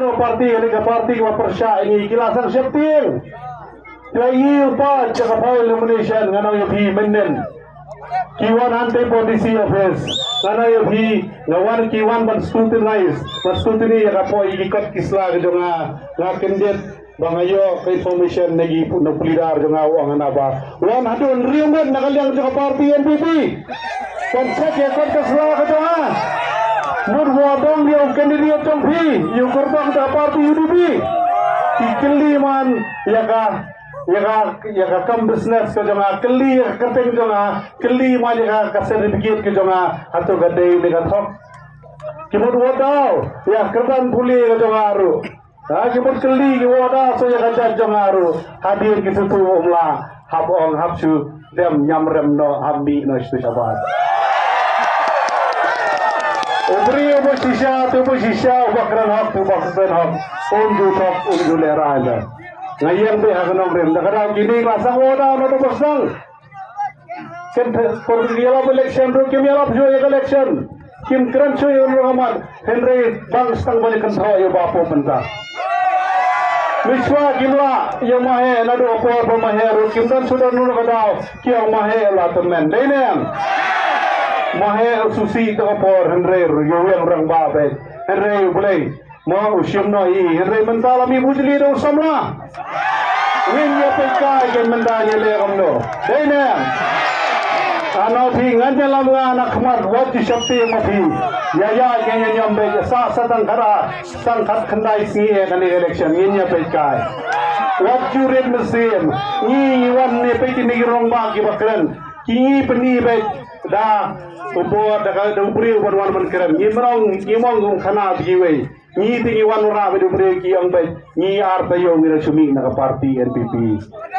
no parti liga parti wa persya ini kilasan septing lagi upat cakap elimination ngano yo bi menen kiwan ante policy office ngano yo bi ngawan kiwan ban scrutinize ya kapo ikot kisla gedonga candidate bangayo information nagi puno pulidar jonga uang anaba wan hadon riungan nakaliang joka parti NPP konsep ya kot kisla gedonga mur wadong dia candidate tong pi yu korbang da parti UDP ikeli man ya ka kam business ko jonga keli kateng jonga keli man ya ka certificate ko jonga ato gadai ni ka thok kimut wadaw ya kerdan puli ko jonga aru kimut keli ki wadaw so ya ka jonga aru hadir ki tutu umla habong habsu dem nyamrem no hambi no istu sabat Ubri oposisya ubakran hak ubakran hak unju lera ada ngayon be haganong rem dakara gini lasang oda no to basang ken for yellow election ro kim yellow jo election kim kran cho yo rahmat henry bang stang balik kan tho yo bapo banta Wiswa gimla yo mahe na do ko mahe ro kim dan sudah nu kadao kiau mahe la temen denen mahe susi to por henry yo yang rang ba be henry boleh mau usiam no i henry mentala mi bujli do samla win ya peka gen mendanya le kamno dene ano thi nganya lamga na khmat wat shakti mathi ya gen nyam be sa satang khara sang khat khandai si e kan election yin ya peka wat jurid mesim ni wan ne pe ni rong ba ki bakran ki pani be da ubo da ka da upri ubo wan man kran ni mong khana biwe ni tingi wan ora be upri ki ang be ni ar tayo ngira sumi na ka parti NPP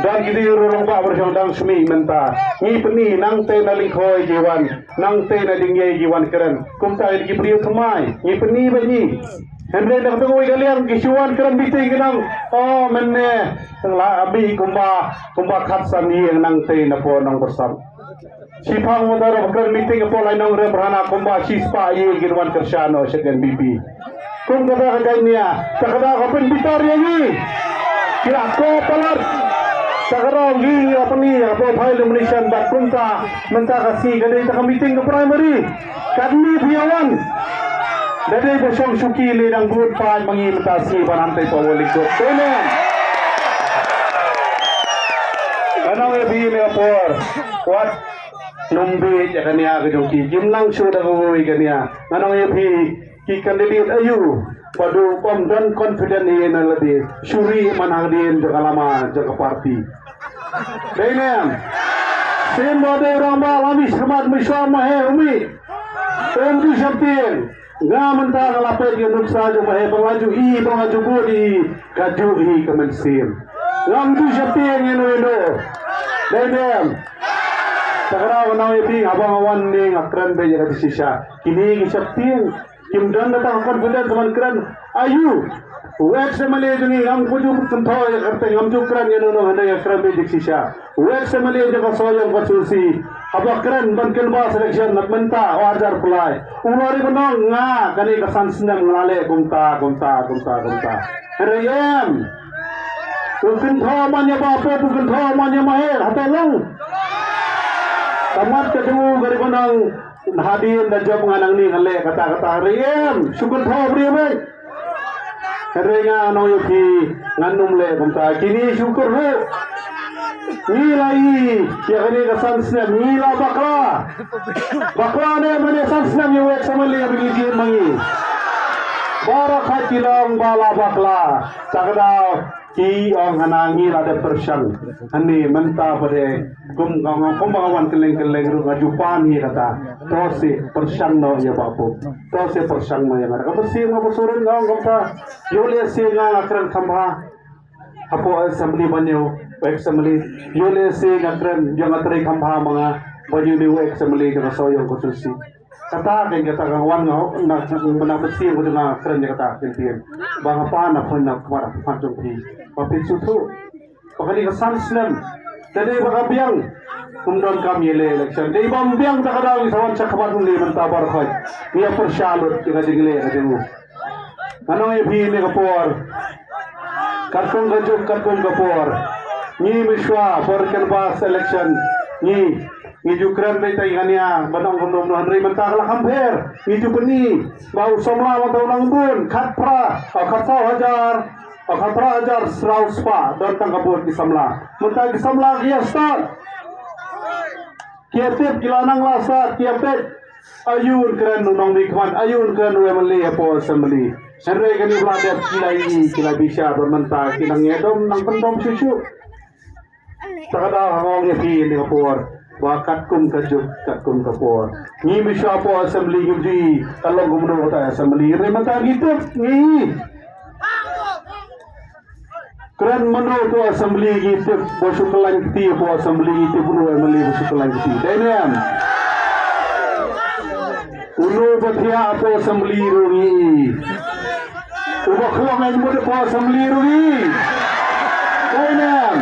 dan gidi rong ba ber dang sumi menta ni pani nang te na lingkhoi jiwan nang te na dingye jiwan kran kum ta gi pri thamai ni pani be ni henre dak to oi galian kisuan kran biting kenang oh menne la abi kumba khat san ni nang te na po nang bersam Sipang motor bakal meeting po lain ng rembrana kumba sispa ye girwan kersyano second BP. Kung kada kagay niya, takada ka penbitar ni. Kira ko palat. Takada gi apa ni apa file nomination bat kunta menta kasi kada ita ka meeting ke primary. Kadni biawan. Dede bosong suki le nang buat pan mangi mentasi panantai pawalik ko. Tenen. Anong ebi me por. What nombe jakania kejoki jimlang sudah ngoi kania nanong yepi ki candidate ayu padu kom dan confident ni naladi suri managdien jakalama jaka parti dainem sem bade ramba lami samat miswa mahe umi tentu syaptin ngamenta kalapet ke nuksa jo mahe pengaju bodi kaju hi kemensim ngamtu syaptin yeno dainem Sekarang orang itu abang awan ni ngakran be jaga sisa. Kini kisapin kim dan datang confident teman kran ayu. Wek semale jungi ang puju tentoy karte ngam jukran yeno no handa yakran be sisa. Wek semale jaga soyang pasusi. Abang kran ban kelba selection nak menta order apply. Ulari benong nga kani kesan senang ngalale gumta. Reyem. Bukan thamanya apa bukan thamanya mahir hatalong. Tamat kedua garibanang hadir dan jawab menganang ni ngale kata-kata riem syukur tho riem kerenya no yuki nganum le kumta kini syukur ho nilai ya kini kesan snap nila bakla ne mane san snap yu ek samali bigi mangi barak hatilang bala bakla sagda ki ang hanangi ada persang ani menta pare kumbangawan keleng ru ngajupan ni kata tose persang no ya bapu tose persang no ya ngara kapsi ngo surun ngong kota yole se ngakran khamba apo assembly banyo assembly yole se ngakran yang atrai khamba mga banyo ni assembly ka soyong kususi kata kay kata kawan ngo na manapsi ko na kran kata kintin bang apa na pun na kumara pantung pi papit sutu pakali kesan snem jadi bakabiang kumdon kami le election dei bambiang takadawi sawan sa kabarun le mentabar khoy niya persyalut kita digle kadenu ano ipi ni kapor karkong kapor ni miswa for canvas election ni Ukraine bay tay kanya banong kunom no Henry mentagla kamper ni Jupani bau somla mataw lang bun khatpra khatra hajar srauspa don tang kapor ki samla mentag samla kia start kia tip kilanang lasa kia pet ayun keren nong mikman ayun keren wemeli apo assembly Henry kani bladet kilai bisa bermentag kinang edom nang pendom susu takada hangong yapi ni kapor wakat kum kapor ni bisa apo assembly gudi kalau gumno ta assembly rementag gitu ni keren mano to assembly gitu bosukalan kiti apo assembly gitu buno wemeli bosukalan kiti denen uno bathia apo assembly rungi ubo khlong ay mo apo assembly rungi denen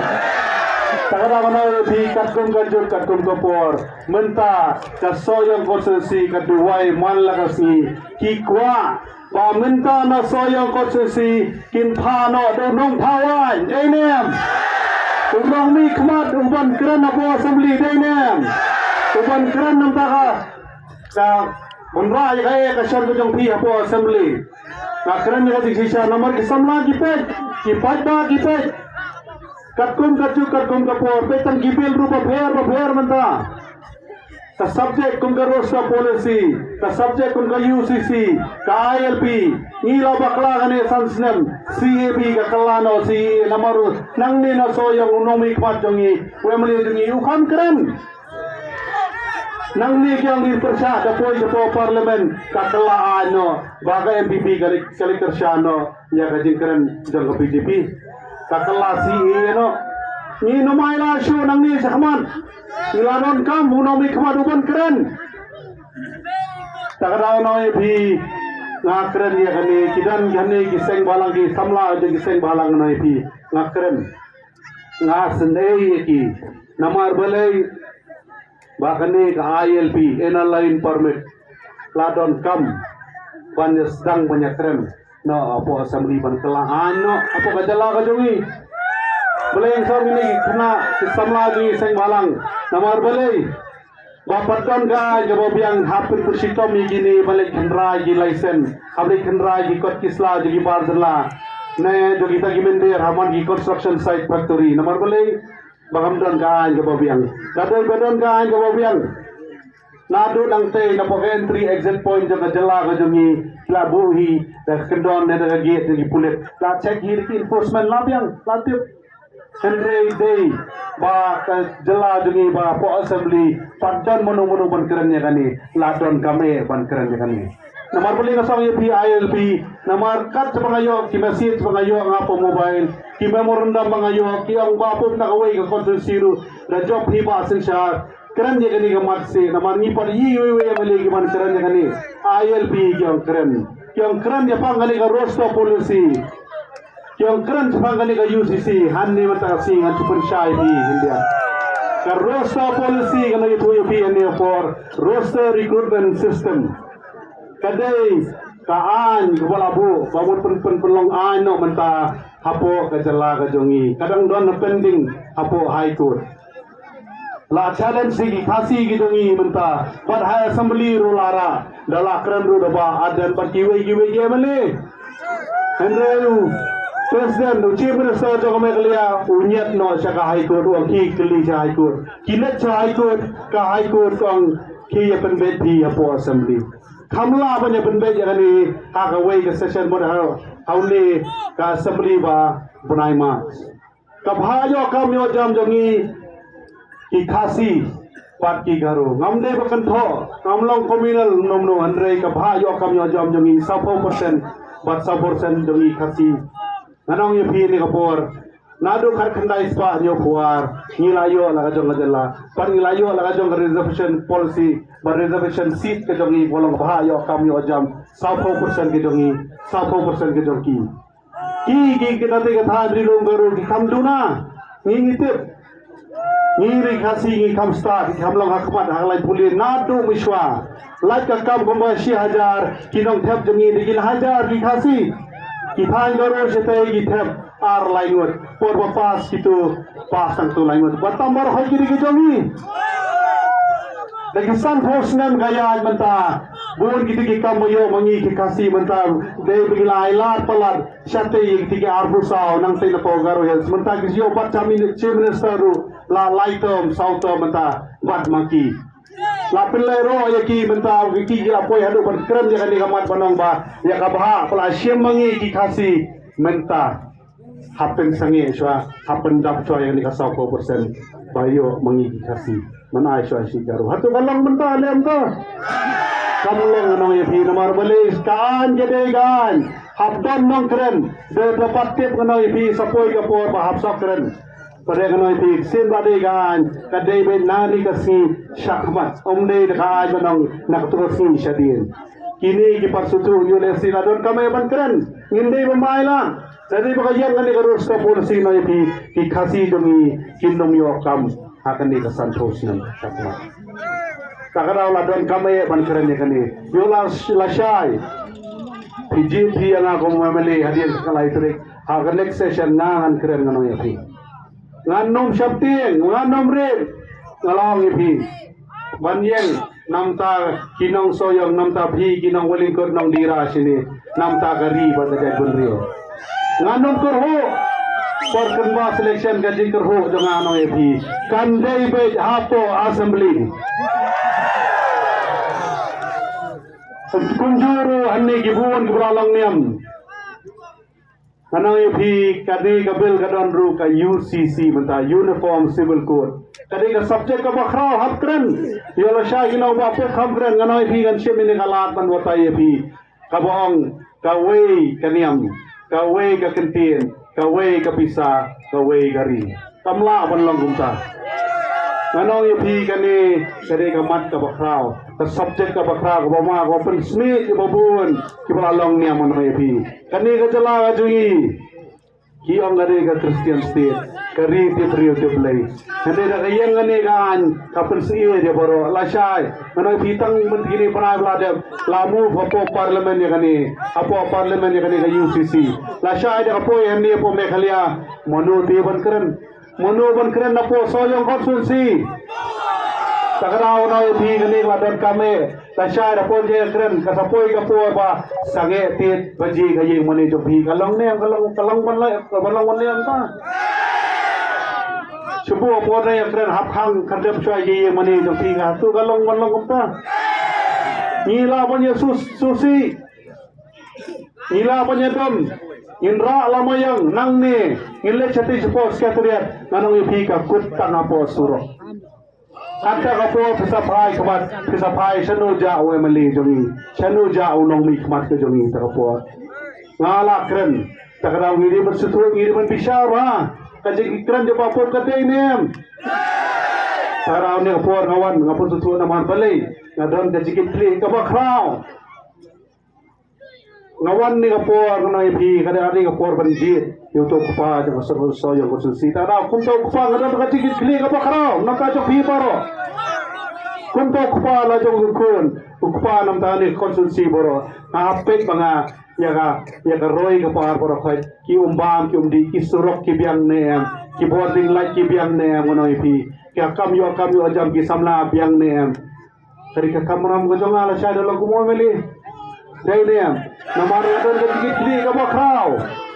takara mana di katkum kapor menta kasoyong konstitusi kaduway manlakasi kikwa ba menta na soyong konstitusi kinpano do nong pawan denen umang mi kmat uban kran apo assembly denen uban kran nang taka sa munra ay kasyan ko jong pi apo assembly na kran ni kasi sisa nomor kisamla gipet katkum kapor petang gipil rupa fair menta the subject kun ka rosta policy the subject kun ka UCC ka ILP nila bakla kane sansnem CAB ka kalano si namaru nang ni na soyong unomik patjongi wemli dungi ukam keren nang ni kyang di persya dapoy parliament ka kalaano baga MPP kali kersyano ya kajing keren jang BJP kakalasi no ni nomai la show nang ni sakman ilanon kam unomi kemaduban keren takadaw no ipi nga keren ya kani kidan gani giseng balang ki samla de giseng balang no ipi nga keren nga sendai ki namar balai bakani ka ILP line permit ladon kam banyak sedang banyak keren no apo assembly ban kelaan no apo kajala kajungi beleng sam ini kena samla di seng balang namar belai bapatkan ga jabo biang hapin kursitom gini balik kendra gi license habli kendra gi kot kisla gi barzla ne jo kita gi mende raman gi construction site factory namar belai bagamdan ga jabo biang kadon ga jabo biang nado nang te na po entry exit point jo kajala kajungi labuhi da kendon ne da gate di pulit la check here ki enforcement labyang latip Henry day ba jala jungi ba po assembly paddan mono ban kerennya kani ladon kame ban kerennya kani namar puli na sang ILP namar kat pangayo ki message pangayo nga po mobile ki memorandum pangayo ki ang bapom na kaway ka konsensiru da job hiba sin siya keren je kani gamat se namar ni par yiwe mali ki man keren je kani ILP kyong keren je pangali ka rosto policy kyong keren pangali ka UCC hanni mata sing an chupan shai bi India ka rosto policy kana itu pi ani for roster recruitment system kadai kaan kebalabu babut pelong ano menta hapo kajala kajongi kadang don pending hapo high court la challenge sigi khasi gidongi menta par hai assembly rulara dala kran ru daba adan par kiwe gemale andrew president chief minister jogame kaliya unyat no saka high court wa ki kli high court kilet high court ka high court kong ki pen bet di apo assembly kamla banya pen bet yani ha ka wei ka session mod ha hauli ka assembly ba bunai ma ka bhayo kamyo jam jongi ki khasi pat ki garo ngamde bakan tho ngamlong communal nomno andre ka bhayo kamyo jam jongi 100% bat 100% jongi khasi nanong ye pi ni kapor nado kar khandai spa nyo puar ngilayo la ka jong la par ngilayo la ka jong reservation policy ba reservation seat ke jongi bolong bhayo kamyo jam 100% ke jongi 100% ke jongi ki kita te ka thadri long garo ki kamduna ngitip ngiri khasi ngi kam start hamlong hakmat haglai puli nado miswa like ka kam gomba 1000 kinong thep jongi digil 1000 ki khasi Kitan garo sitai githep ar laingot por pas gitu pas tu laingot batambar hal kiri kejongi lagi san posnan gaya menta bukan gitu kita moyo mangi kikasi menta deh begilai lar pelat syate tiga arbusau nang tena pogaro ya menta kisio bat camin minister la laitom sauto menta bat maki la pelero ya ki menta ki gila poi hadu berkeren ya kan kamat banong ba ya kabah pala syem mangi kikasi menta happen sange shwa happen dap chwa yang dikasau ko persen bayo mangi kikasi mana shwa shikaru hatu kalang menta lem ka kamlong anong ya pi nomor balis kan jadi gan habdan nong keren de dapat tip anong ya pi sapoi ka por ba hapsak keren pada kanoi pi sin bade gan kadai be nani kasi syakmat omde dekai banong nak terus ni syadin kini ki parsutu yule sinadon kami ban keren nginde bemailang jadi bagayan kan dikarus ke polisi noi pi ki kasi demi kinom yo kam akan dikesan terus nan syakmat takaraw la don kami ban keren ni kani yola lasai PGP yang aku memilih hadiah kala itu akan next session ngan keren kanoi pi nganom syapting nganom red ngalong ipi banyeng namta kinong soyong namta bhi kinong walingkor nong dira sini namta gari badai bunrio nganom kurho for kunba selection gaji kurho dengan ano ipi kandai be hapo assembly kunjuru anne gibuan gibralong niam Kanang ipi kadi kabil kadon ru ka UCC benta Uniform Civil Code. Kadi ka subject ka bakraw hapkren. Yola sya ginaw ba pe khamkren kanang ipi kan syem ini kalat man watay ipi. Kaboong kaway kaniam, kaway ka kentin, kaway ka pisa, kaway gari. Tamla ban lang gumta. Kanang ipi kani kadi ka mat ka bakraw. Ka subject ka bakraw ka bama ka open smith ka babun kibalalong niya man ipi. Kani ka jala ajui ki ang gari ka Christian state kari ti priyo ti play hindi na kayang gani kan kapal siye dia boro lasay ano pitang gini panay blade lamu apo parliament ya kani apo parliament ya kani ka UCC lasay dia apo hindi apo mekhalia monu ti ban keren na po soyong konsulsi Takaraw na ipi gani wadon kami lasay na po je keren kasapoy ka po ba sange tit baji kayi mani jo pi kalong ne kalong banlay ta Subuh po na yang keren hapkhang kandep choi ye mani jo pi ga tu kalong ta Nila punya susi Nila punya dom Indra lamayang nang ni ngile chati support sekretariat nanong ipi ka kut tangapo surok Kata kapo pisapai kamat pisapai chanu jauh emali jongi chanu jauh nong mi kamat ke jongi takapo ngala keren takarang ngiri bersutu ngiri berpisah ha kaji keren je papo kate nem takarang ni kapo ngawan ngapo sutu naman balai ngadon kaji kitli kabakraw ngawan ni kapo ngana ipi kada ari kapo banjir Yuto kupa jangan seru soyo kursi. Tara kunto kupa ngada kaji kitli kabakraw namka jok pi paro. Kunto kupa la jong kun kupa nam tani konsulsi boro. Ngapek banga yaga roy kapar boro khai ki umbam ki umdi ki surok ki biang neam ki boarding light ki biang neam ngono ipi. Ki kam yo ajam ki samla biang neam. Tari ka kamram go jong ala sha dolo kumo meli. Dai neam. Namar adon kaji kitli kabakraw.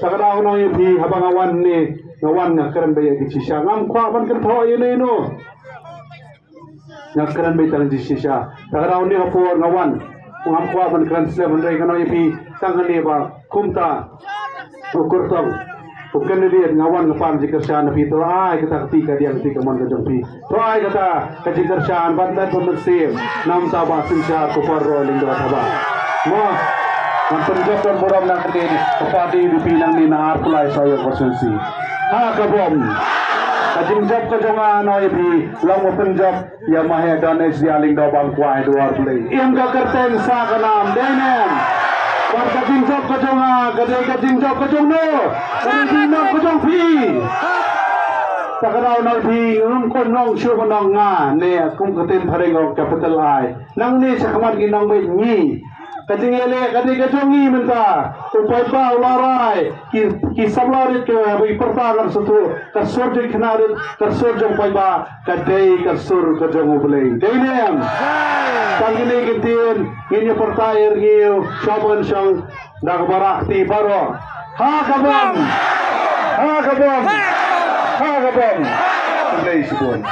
Takaraw na ipi habang awan ni ngawan nga keren baya ki sisya ngam kwa man kan tho yene no Nagkaran may talang disisya. Takaraw ni kapur ngawan. Kung hamkwa man kran sila manday kano ipi tangan ni ba kumta ukurtong. Kung kaniliyan ngawan ngapam jikersyan na pito ay kata ketika dia ketika man kajampi. To ay kata kajikersyan bantan pemersim namta basin siya kupar rolling doa taba. Mo Mentunjuk dan muram nak kedini kepada dipinang ni naar pulai saya konsulsi. Ha kabom. Kajing job kajongan no ibi long open job ya mahe donate dialing do bang kuai duar play. Iam ka kerteng sa kanam denem. War kajing job kajongan kajing job kajong no. Kajing no kajong pi. Takaraw na ibi kon nong sure nong nga ne kum katin pareng capital I. Nang ni sa kamat ginang may ni. kadingele kadigajongi menta upai pa ularai ki sablarit ke bi pertagar satu kasur je kinarit kasur jong pai ba kadai kasur kajong ublei deinem tangini kintin ini pertair giu shaman shang dagbarakti paro ha kabam ublei sibon